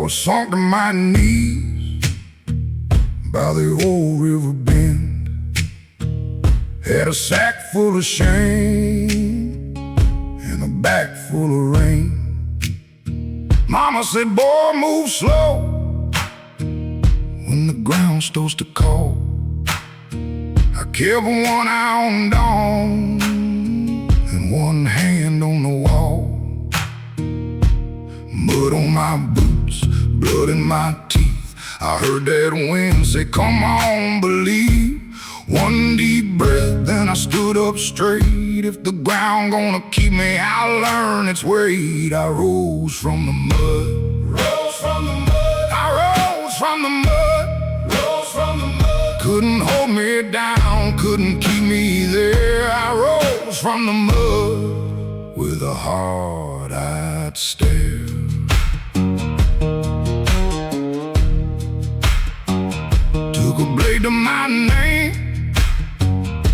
was sunk to my knees by the old river bend. Had a sack full of shame and a bag full of rain. Mama said, boy, move slow when the ground starts to call. I kept one eye on dawn and one hand on the wall. Mud on my boots, blood in my teeth. I heard that wind say, come on, believe. One deep breath, then I stood up straight. If the ground gonna keep me, I'll learn its weight. I rose from the mud. Rose from the mud. I rose from the mud. Rose from the mud. Couldn't hold me down, couldn't keep me there. I rose from the mud with a hard-eyed stare. Took a blade to my name,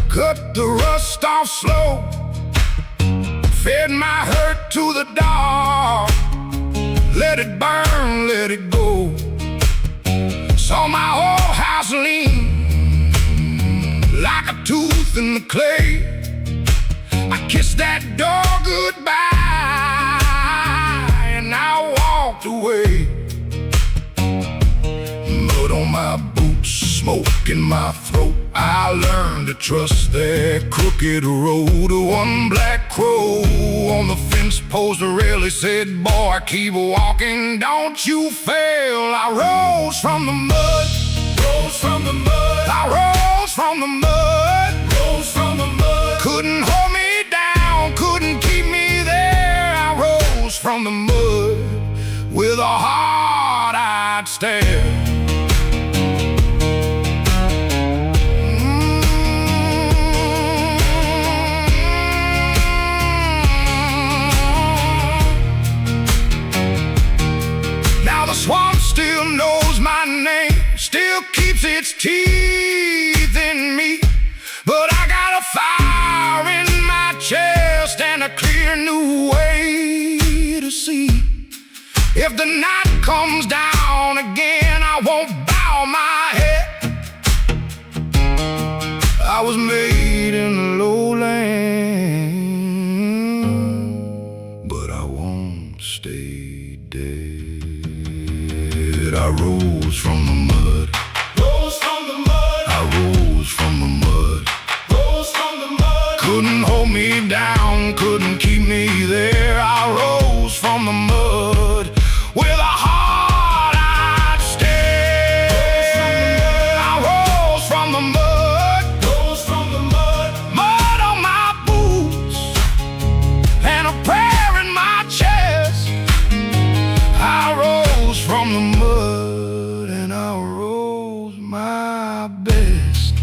cut the rust off slow, fed my hurt to the dog, let it burn, let it go. Saw my old house lean like a tooth in the clay. I kissed that door goodbye and I walked away. Mud on my boots, smoke in my throat. I learned to trust that crooked road. One black crow on the fence post really said, boy, keep walking, don't you fail. I rose from the mud. Rose from the mud. I rose from the mud. Rose from the mud. Couldn't hold me down, couldn't keep me there. I rose from the mud with a hard-eyed stare. Swamp still knows my name, still keeps its teeth in me. But I got a fire in my chest and a clear new way to see. If the night comes down again, I won't bow my head. I was made in the lowland, but I won't stay dead. I rose from the mud. Rose from the mud. I rose from the mud. Rose from the mud. Couldn't hold me down, couldn't keep me there. I rose from the mud with a hard-eyed stare. I rose from the mud. Rose from the mud. Mud on my boots and a prayer in my chest. I rose from the mud. My best.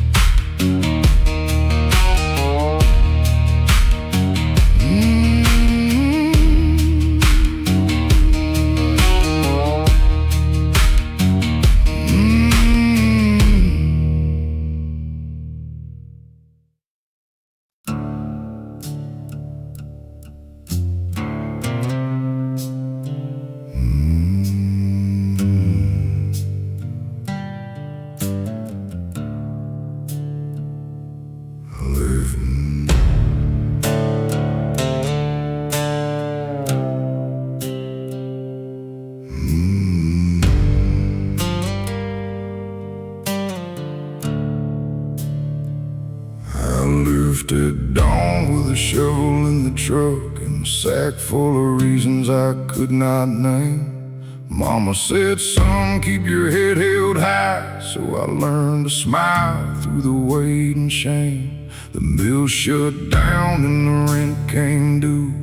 Lifted down with a shovel in the truck and a sack full of reasons I could not name. Mama said, son, keep your head held high. So I learned to smile through the weight and shame. The mill shut down and the rent came due.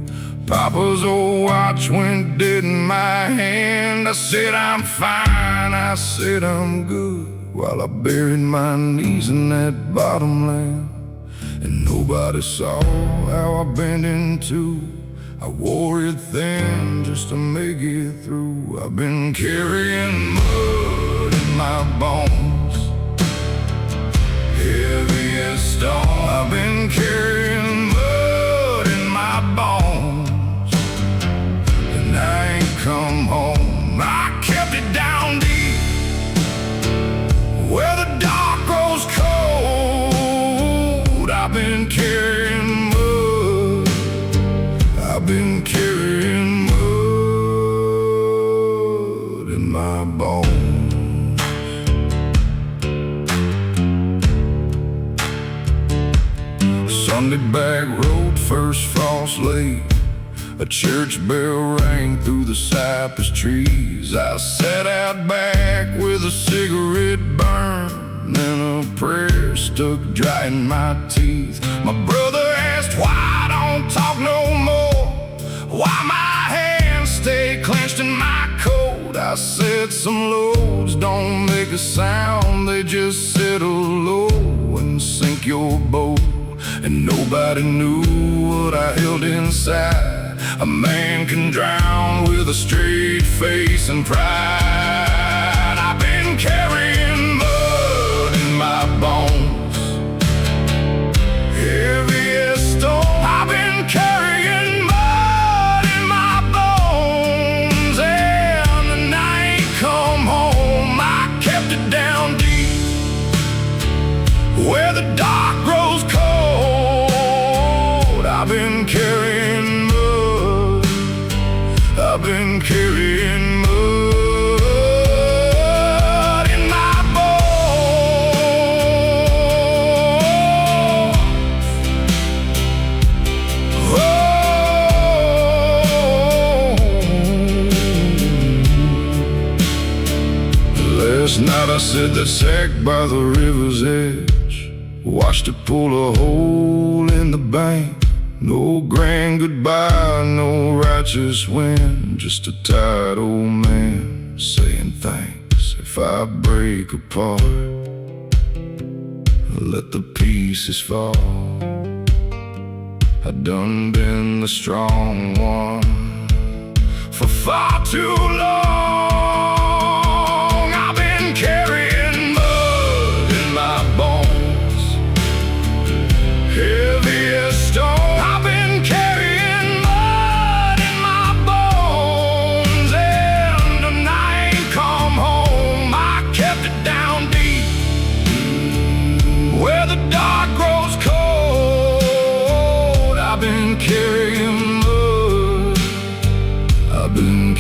Papa's old watch went dead in my hand. I said, I'm fine, I said, I'm good, while I buried my knees in that bottomland. And nobody saw how I bent in two. I wore it thin just to make it through. I've been carrying mud in my bones, heavy as stone. I've been carrying mud in my bones, and I ain't come home. I kept it Sunday back road, first frost late. A church bell rang through the cypress trees. I sat out back with a cigarette burn and a prayer stuck dry in my teeth. My brother asked why I don't talk no more, why my hands stay clenched in my coat. I said some loads don't make a sound, they just settle low and sink your boat. And nobody knew what I held inside. A man can drown with a straight face and pride. I've been carrying mud in my bones, heavy as stone. I've been carrying mud in my bones, and the night come home, I kept it down deep, where the dark grows cold. I've been carrying mud, I've been carrying mud in my bones. Oh. Last night I set that sack by the river's edge, watched it pull a hole in the bank. No grand goodbye, no righteous win, just a tired old man saying thanks. If I break apart, let the pieces fall. I done been the strong one for far too long. I've been carrying mud in my bones, heavy as stone.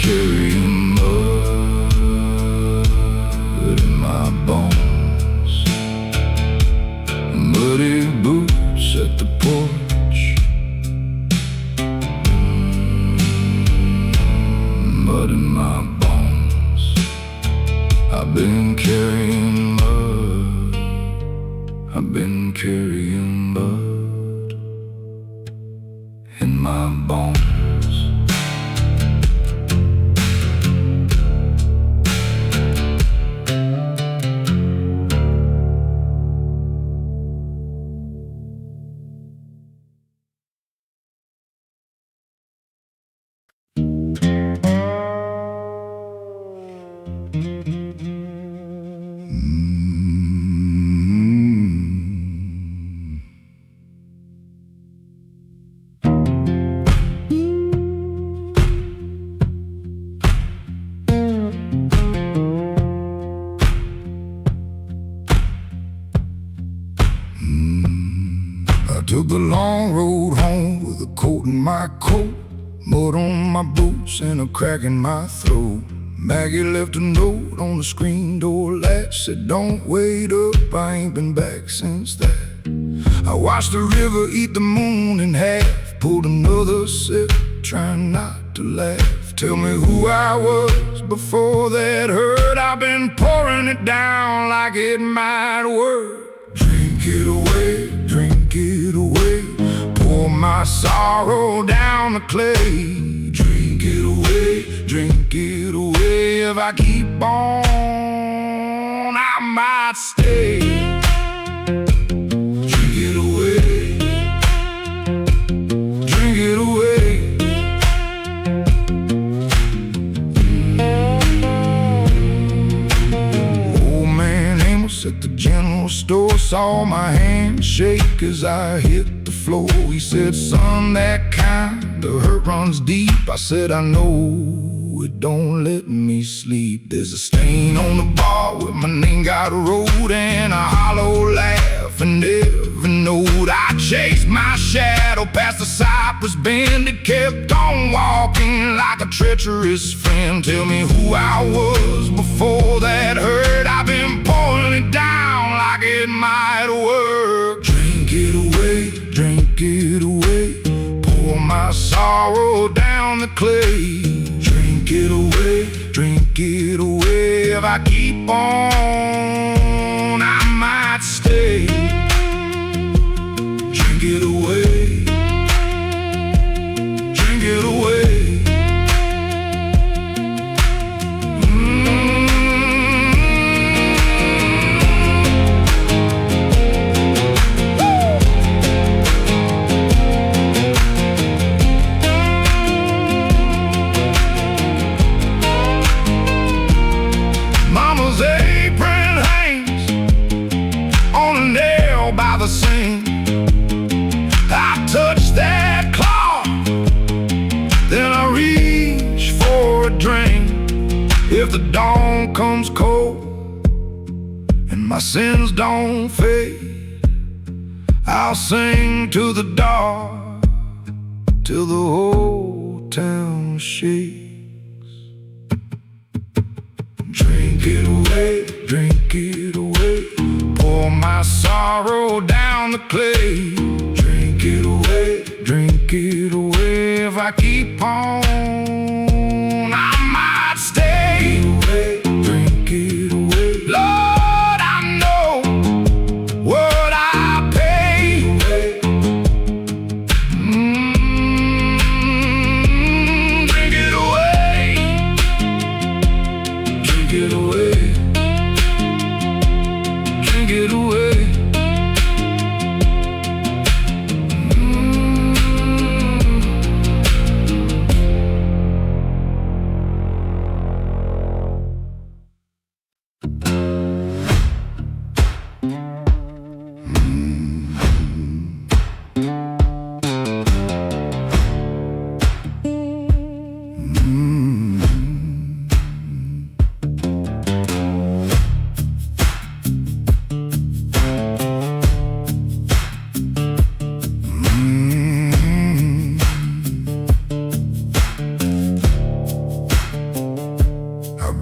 Carrying mud in my bones, muddy boots at the porch, mud in my bones. I've been carrying mud, I've been carrying mud in my bones. Took the long road home with a coat in my coat, mud on my boots and a crack in my throat. Maggie left a note on the screen door latch, said don't wait up, I ain't been back since that. I watched the river eat the moon in half, pulled another sip, trying not to laugh. Tell me who I was before that hurt. I've been pouring it down like it might work. Drink it away, drink it away, pour my sorrow down the clay. Drink it away, drink it away. If I keep on, I might stay. Drink it away, drink it away. Old man Amos at the general store saw my hand shake as I hit the floor. He said, son, that kind of hurt runs deep. I said, I know, it don't let me sleep. There's a stain on the bar where my name got wrote, and a hollow laugh in every note. I chased my shadow past the cypress bend. It kept on walking like a treacherous friend. Tell me who I was before that hurt. I've been pouring it down like it might work. Drink it away, drink it my sorrow down the clay. Drink it away. If I keep on, I might stay. Drink it away, drink it away. Mama's apron hangs on a nail by the sink. I touch that cloth, then I reach for a drink. If the dawn comes cold and my sins don't fade, I'll sing to the dark till the whole town shakes. Drink it away, pour my sorrow down the clay. Drink it away, if I keep on, I might stay. Drink it away, Lord, I know what I pay. Drink it away, drink it away, drink it away.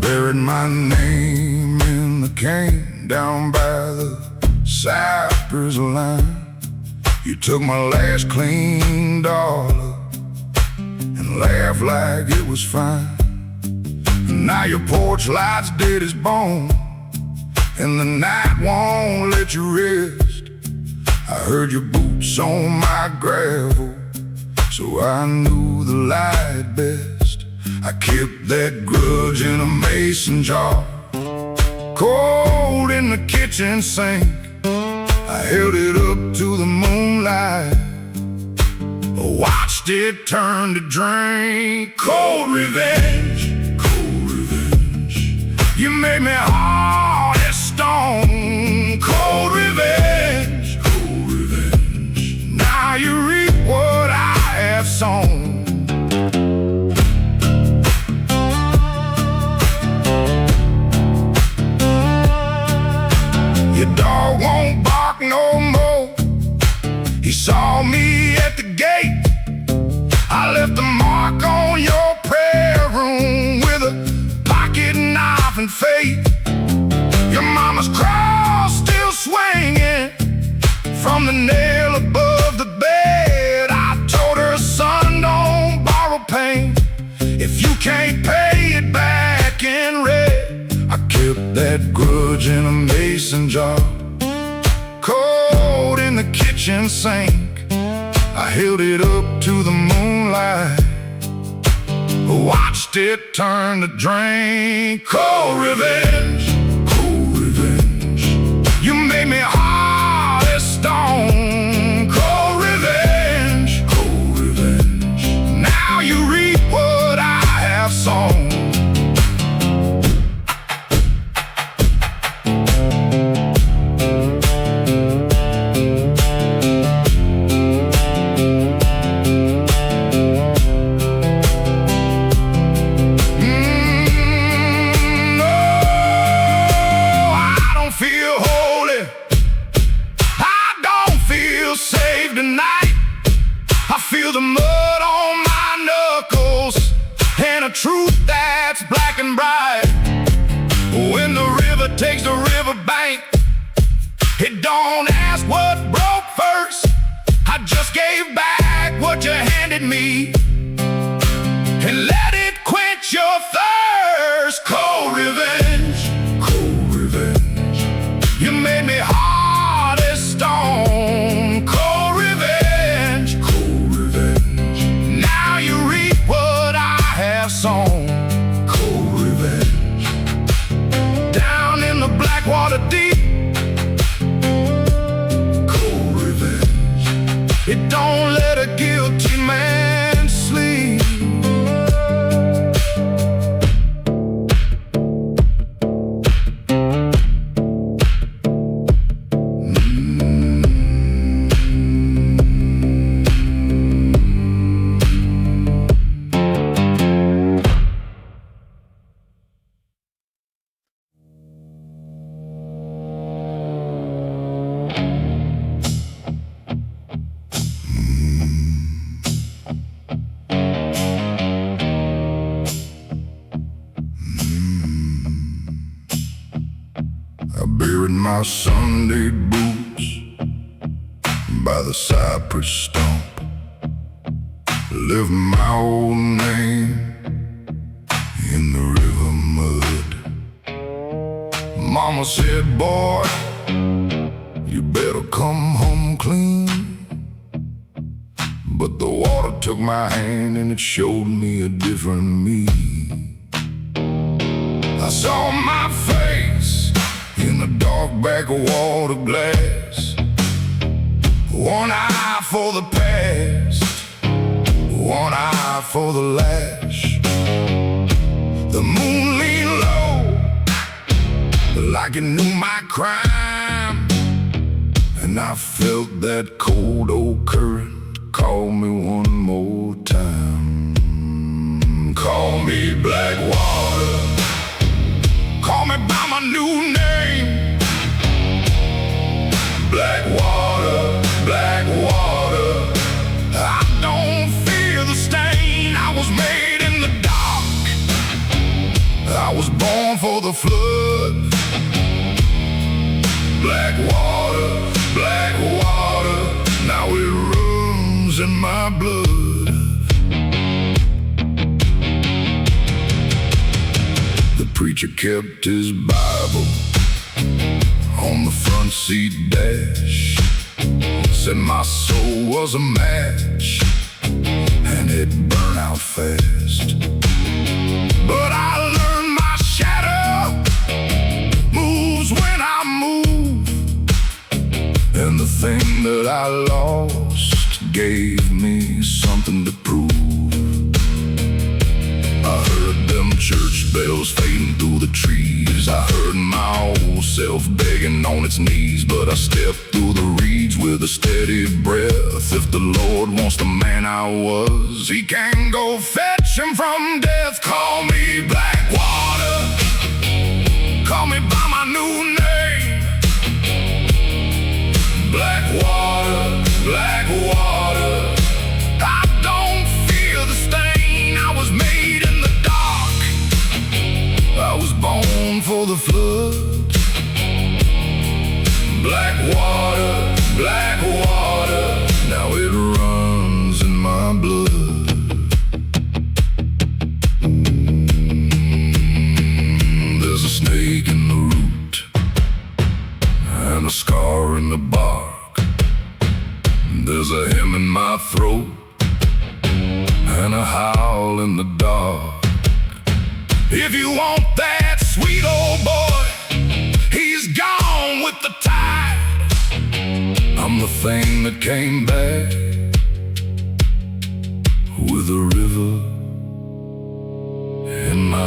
Buried my name in the cane down by the cypress line. You took my last clean dollar and laughed like it was fine. Now your porch light's dead as bone, and the night won't let you rest. I heard your boots on my gravel, so I knew the light best. I kept that grudge in a mason jar, cold in the kitchen sink. I held it up to the moonlight, watched it turn to drink. Cold revenge, you made me hard as stone. Cold revenge, now you reap what I have sown. Your dog won't bark no more. He saw me at the gate. I left a mark on your prayer room with a pocket knife and fate. Your mama's cross still swinging from the nail above the bed. I told her, son, don't borrow pain if you can't pay it back in red. I kept that grudge in a mason jar, cold in the kitchen sink. I held it up to the moonlight, watched it turn to drink. Cold revenge, you made me hard as stone. Cold revenge, now you reap what I have sown. Feel the mud on my knuckles and a truth that's black and bright. When the river takes the river bank, it don't ask what broke first. I just gave back what you handed me and let it quench your thirst. Cold revenge, cold revenge. You made me hard as stone. Cold revenge, cold revenge. Now you reap what I have sown. Cold revenge. Down in the black water deep. Cold revenge. It don't let a guilty man sleep. I buried my Sunday boots by the cypress stump, left my old name in the river mud. Mama said, boy, you better come home clean. But the water took my hand and it showed me a different me. I saw my face in the dark back of water glass. One eye for the past, one eye for the lash. The moon leaned low, like it knew my crime, and I felt that cold old current call me one more time. Call me black water, call me by my new name. Black water, black water. I don't fear the stain. I was made in the dark. I was born for the flood. Black water, black water. Now it runs in my blood. The preacher kept his Bible on the front seat dash. Said my soul was a match and it burned out fast. But I learned my shadow moves when I move, and the thing that I lost gave me something to prove. I heard them church bells fading through the trees. I heard my old self begging on its knees, but I stepped through the reeds with a steady breath. If the Lord wants the man I was, he can go fetch him from death. Call me black water, call me by my new name. Black water, black water. I don't fear the stain. I was made in the dark. I was born for the flood. Black water, black water. Now it runs in my blood. There's a snake in the root and a scar in the bark. There's a hymn in my throat and a howl in the dark. If you want that sweet old boy, he's gone with the tide. I'm the thing that came back with a river in my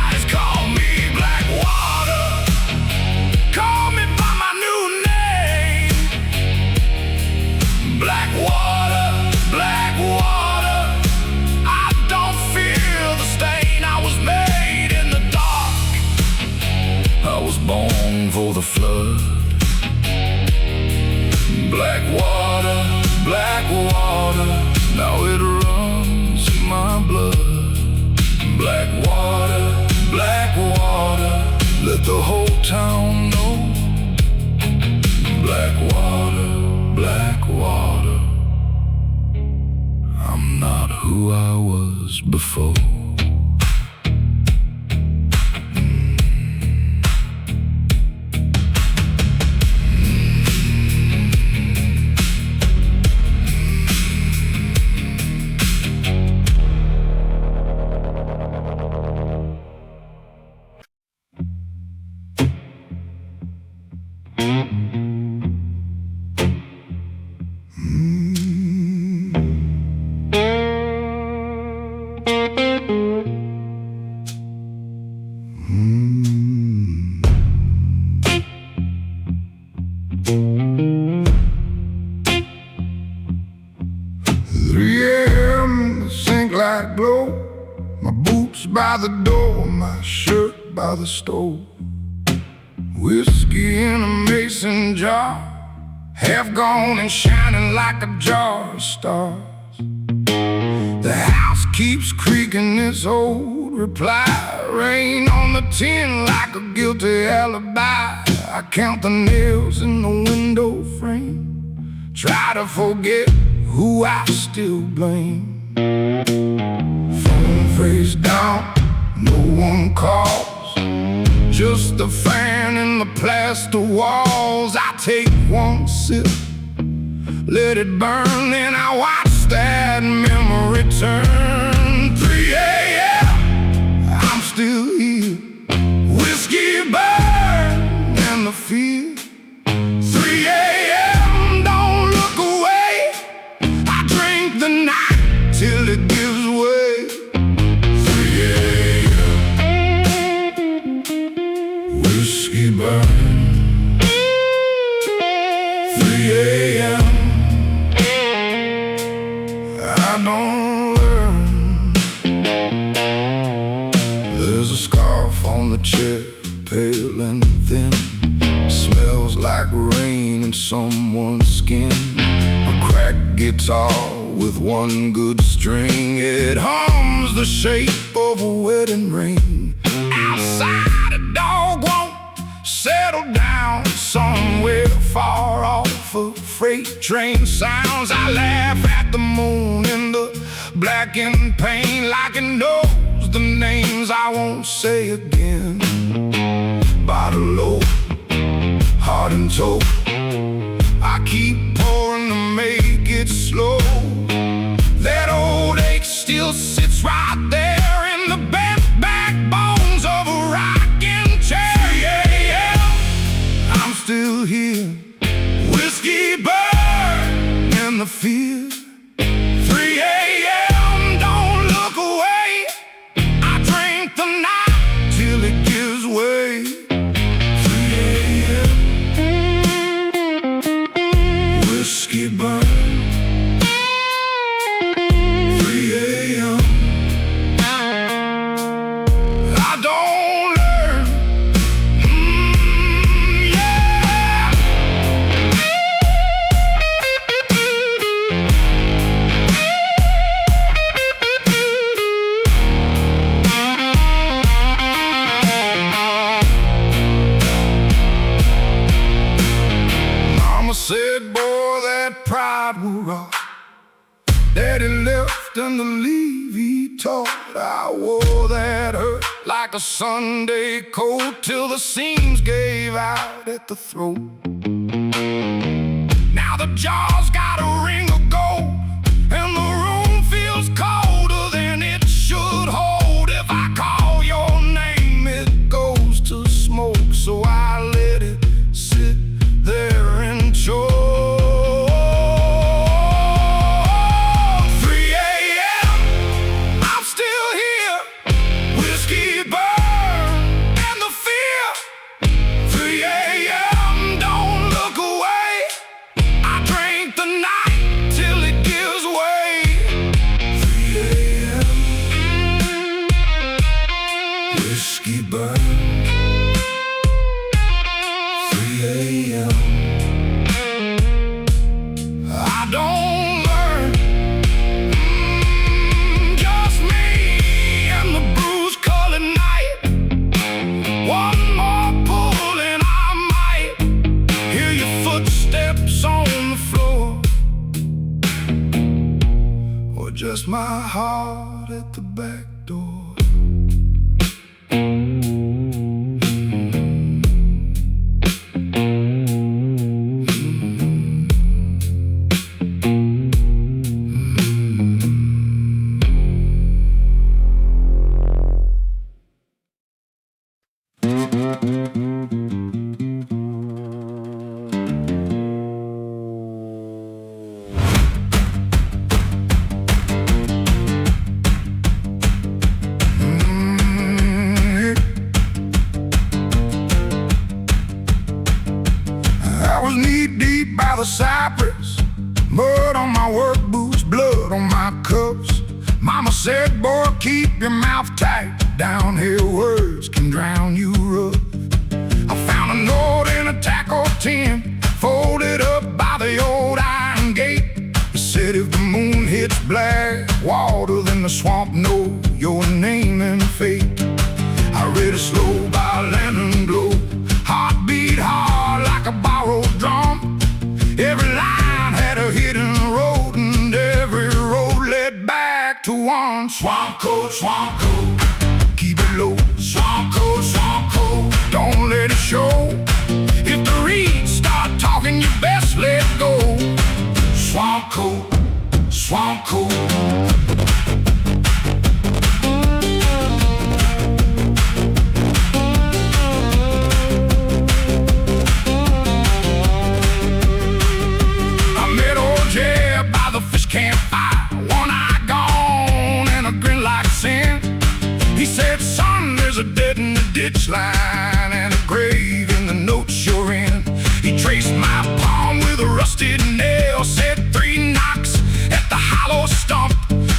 eyes. Call me black water, call me by my new name. Black water, black water. I don't fear the stain. I was made in the dark. I was born for the flood. Black water, black water. Now it runs in my blood. Black water, black water. Let the whole town know black water. I'm not who I was before. Light glow, my boots by the door, my shirt by the stove. Whiskey in a mason jar, half gone and shining like a jar of stars. The house keeps creaking its old reply, rain on the tin like a guilty alibi. I count the nails in the window frame, try to forget who I still blame. Phone face down, no one calls, just the fan and the plaster walls. I take one sip, let it burn, then I watch that memory turn. 3 a.m., I'm still here, whiskey burn and the fear. 3 a.m., don't look away, I drink the night till it gives way. 3 a.m., whiskey burn. 3 a.m., I don't learn. There's a scarf on the chair, pale and thin, smells like rain in someone's skin. A cracked guitar with one good string, it hums the shape of a wedding ring. Outside, a dog won't settle down, somewhere far off a freight train sounds. I laugh at the moon in the blackened pane, like it knows the names I won't say again. Bottle low, heart and toe, I keep pouring to make it slow. That old ache still sits right there in the bent backbones of a rocking chair. 3 a.m., I'm still here, whiskey burn and the fear. 3 a.m., don't look away, I drink the night till it gives way. 3 a.m., whiskey burn. 3 a.m., I don't learn. Yeah. Mama said, boy, that pride will rot. Daddy left and the Levee taught. I wore that hurt like a Sunday coat till the seams gave out at the throat. Now the jaw's got a ring of gold and the room feels colder than it should hold. If I call your name, it goes to smoke, so I let it sit there and choke. The just my heart at the back door. By the cypress, mud on my work boots, blood on my cuffs. Mama said, boy, keep your mouth tight. Downhill words can drown you rough. I found a note in a tackle tin, folded up by the old iron gate. It said, if the moon hits black water, then the swamp know your name and fate. I read it slow by lantern glow, heart beat hard like a borrowed drum. Every line had a hidden road, and every road led back to one. Swamp code, keep it low. Swamp code, don't let it show. If the reeds start talking, you best let go. Swamp code. Campfire, one eye gone and a grin like sin. He said, son, there's a dead in the ditch line and a grave in the notes you're in. He traced my palm with a rusted nail, said 3 knocks at the hollow stump.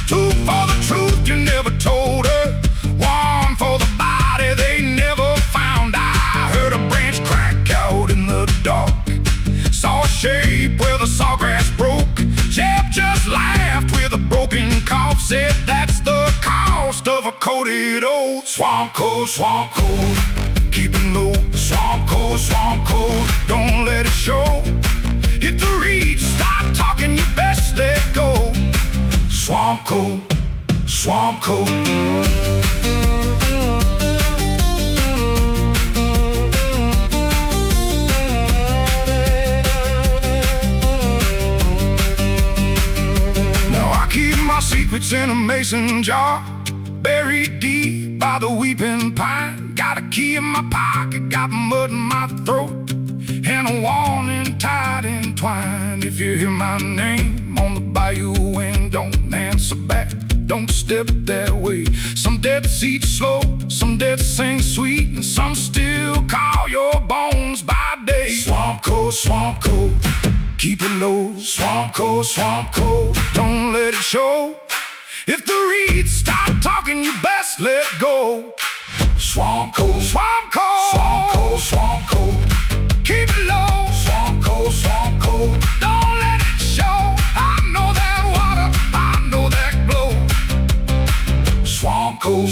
2 for the truth you never told her, 1 for the body they never found. I heard a branch crack out in the dark, saw a shape where the sawgrass broke. Jeb just laughed with a broken cough, said that's the cost of a coated old swamp code. Keep it low. Swamp code, don't let it show. If the reeds start talking, you best let go. Swamp code. My secrets in a mason jar, buried deep by the weeping pine. Got a key in my pocket, got mud in my throat, and a warning tied in twine. If you hear my name on the bayou and don't answer back, don't step that way. Some dead seat slow, some dead sing sweet, and some still call your bones by day. Swamp code, keep it low. Swamp code, don't let it show. If the reeds stop talking, you best let go. Swamp code, keep it low. Swamp code, don't let it show. I know that water, I know that glow. Swamp code.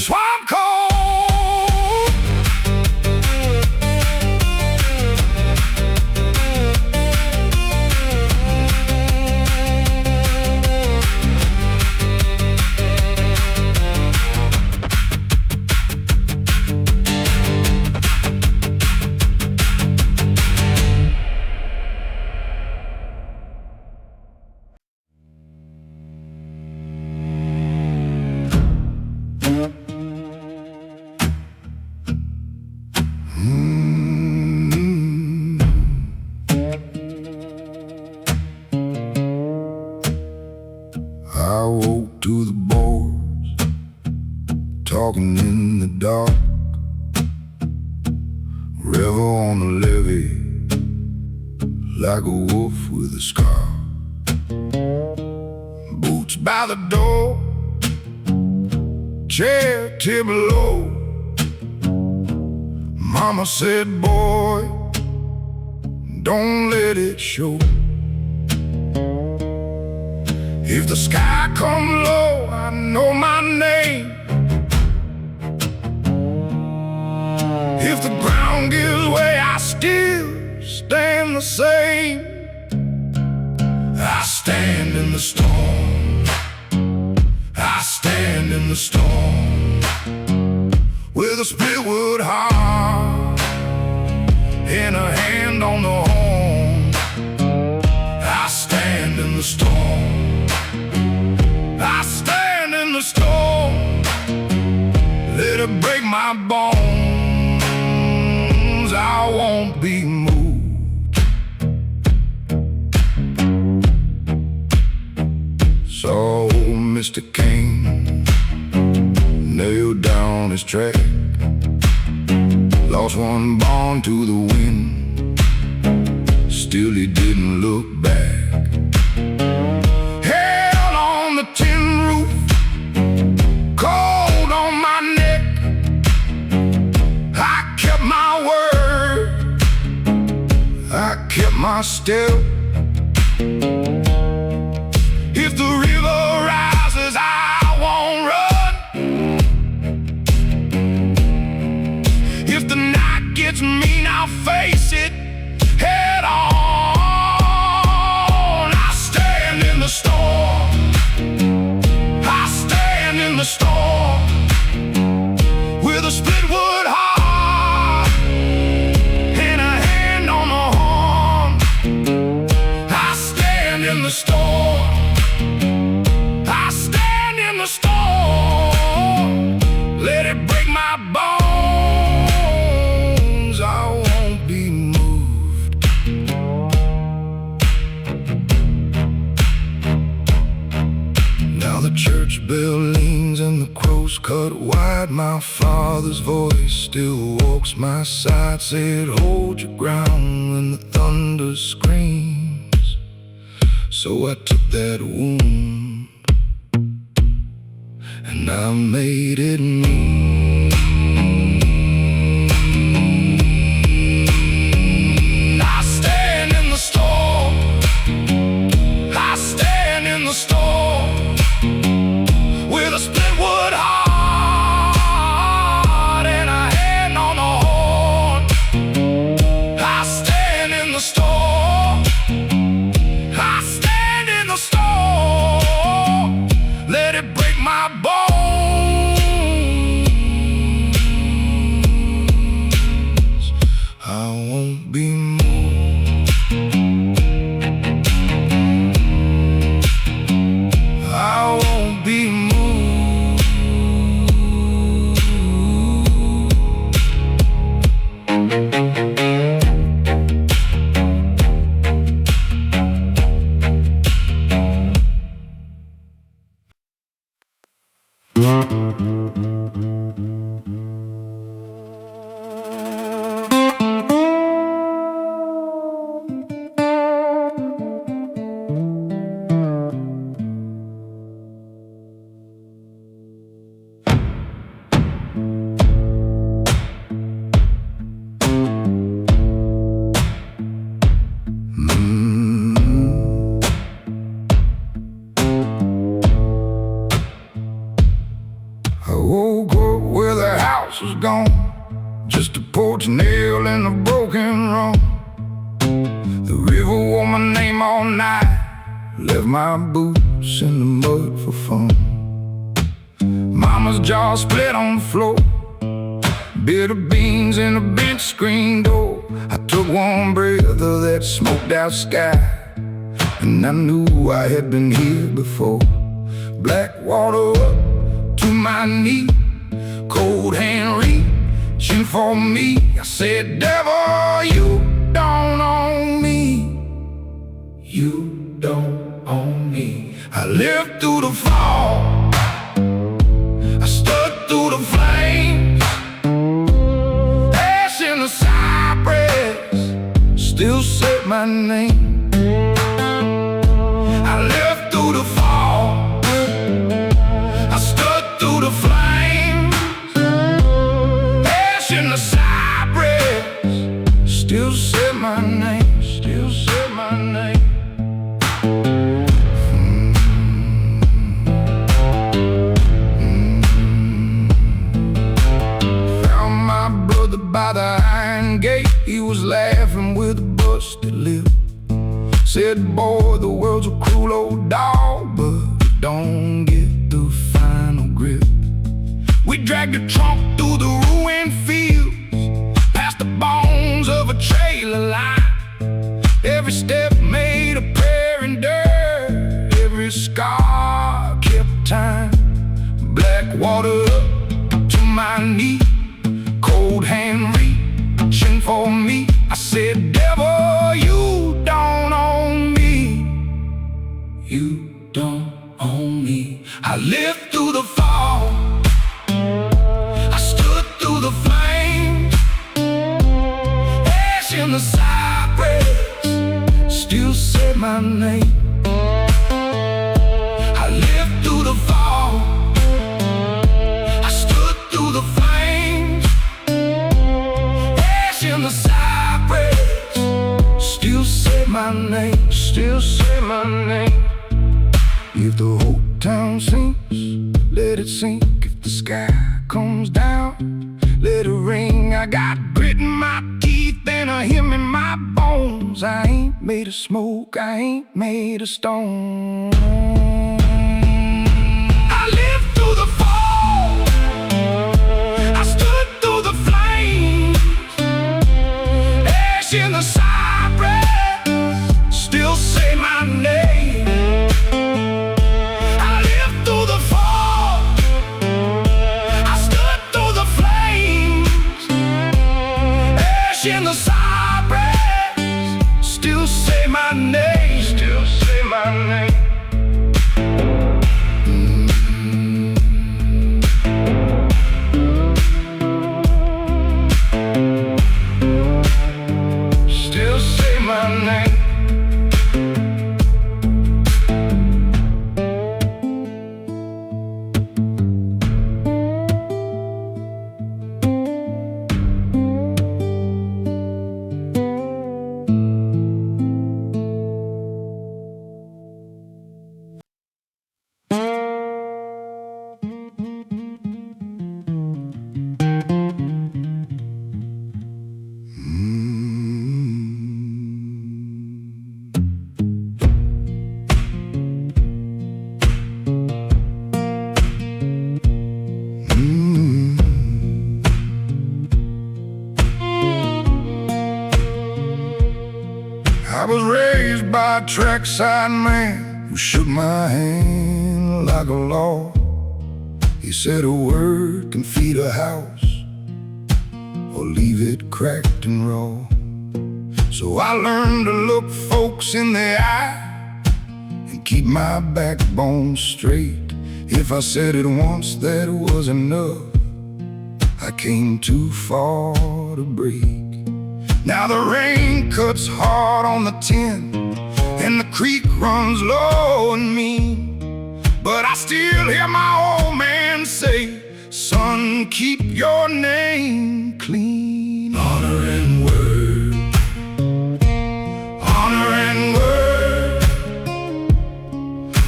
I woke to the boys talking in the dark. River on the levee, like a wolf with a scar. Boots by the door, chair tip low. Mama said, boy, don't let it show. If the sky come low, I know my name. If the ground gives way, I still stand the same. I stand in the storm, stand in the storm with a split wood heart and a hand on the horn. I stand in the storm, I stand in the storm, let it break my bones, I won't be moved. So Mr. King nailed down his track, lost one barn to the wind, still he didn't look back. Hell on the tin roof, cold on my neck, I kept my word, I kept my step. If the river rises, I won't run. If the night gets mean, I'll face it head on. I stand in the storm, I stand in the storm, with a split wood heart and a hand on the horn. I stand in the storm, the storm, let it break my bones, I won't be moved. Now the church bell leans and the crows cut wide, my father's voice still walks my side, said hold your ground when the thunder screams. So I took that wound and I made it mean. I stand in the storm, I stand in the storm, with a split wood heart and a hand on the horn. I stand in the storm, I stand in the storm, let it break my bones, I won't be moved. I won't be moved. I woke up where the house was gone, just a porch nail and a broken rung. The river wore my name all night, left my boots in the mud for fun. Mama's jaw split on the floor, bitter beans in a bench screen door. I took one breath of that smoked out sky, and I knew I had been here before. Black water up to my knee, cold hand reaching for me. I said, devil, you don't own me, you don't own me. I lived through the fall, I stood through the flames, ash in the cypress still said my name. I lived through the fall, I stood through the flames, ash in the cypress still said my name, still said my name. Found my brother by the iron gate, he was laughing with a busted lip. Said, boy, the world's a cruel old dog, but it don't get the final grip. water up to my knee. Cold hand reaching for me. I said, devil, you don't own me. You don't own me. I lived through the fall. I stood through the flames. Ash in the cypress still said my name. I lived through the fall. I stood through the flames. Ash in the cypress still said my name. Still said my name. If the whole town sinks, let it sink. If the sky comes down, let it ring. I got grit in my teeth and a hymn in my bones. I ain't made of smoke, I ain't made of stone. I lived through the fall. I stood through the flames. Ash in the cypress still say my name. I lived through the fall. I stood through the flames. Ash in the cypress still say my name. Still say my name. Still say my name. I was raised by a trackside man who shook my hand like a law. He said a word can feed a house or leave it cracked and raw. So I learned to look folks in the eye and keep my backbone straight. If I said it once, that was enough. I came too far to break. Now the rain cuts hard on the tin and the creek runs low and mean, but I still hear my old man say, son, keep your name clean. Honor and word, honor and word.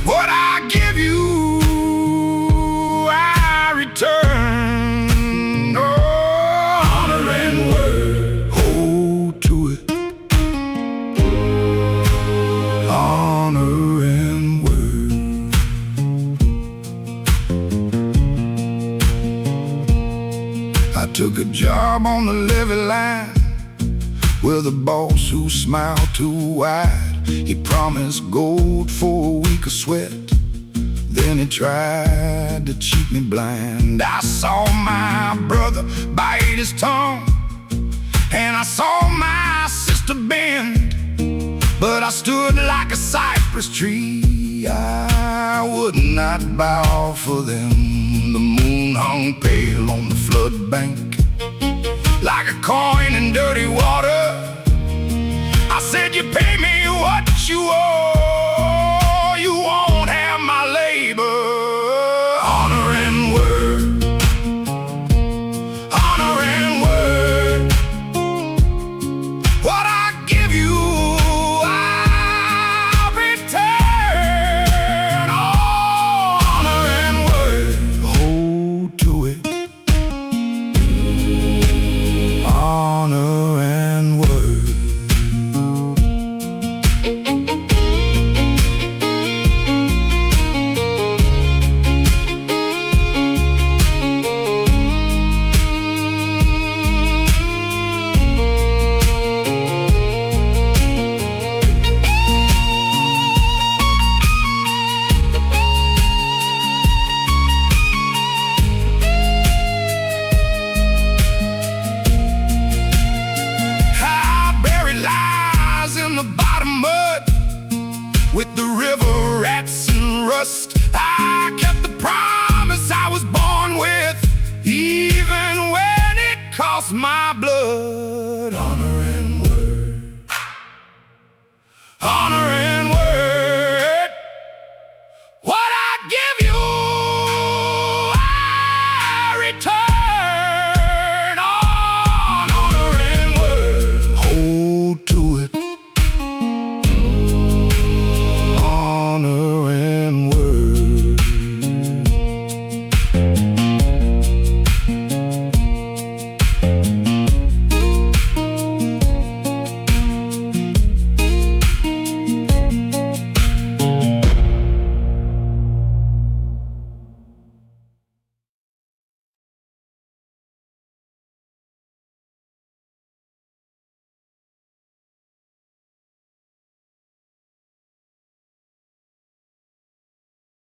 What I give you, I return. Took a job on the levee line with a boss who smiled too wide. He promised gold for a week of sweat, then he tried to cheat me blind. I saw my brother bite his tongue and I saw my sister bend, but I stood like a cypress tree. I would not bow for them. The moon hung pale on the flood bank like a coin in dirty water. I said, you pay me what you owe, you won't have my labor. Honor and word, honor and word. What I give you, I'll return. Oh, honor and word, hold to it. Honor and word. lost my blood.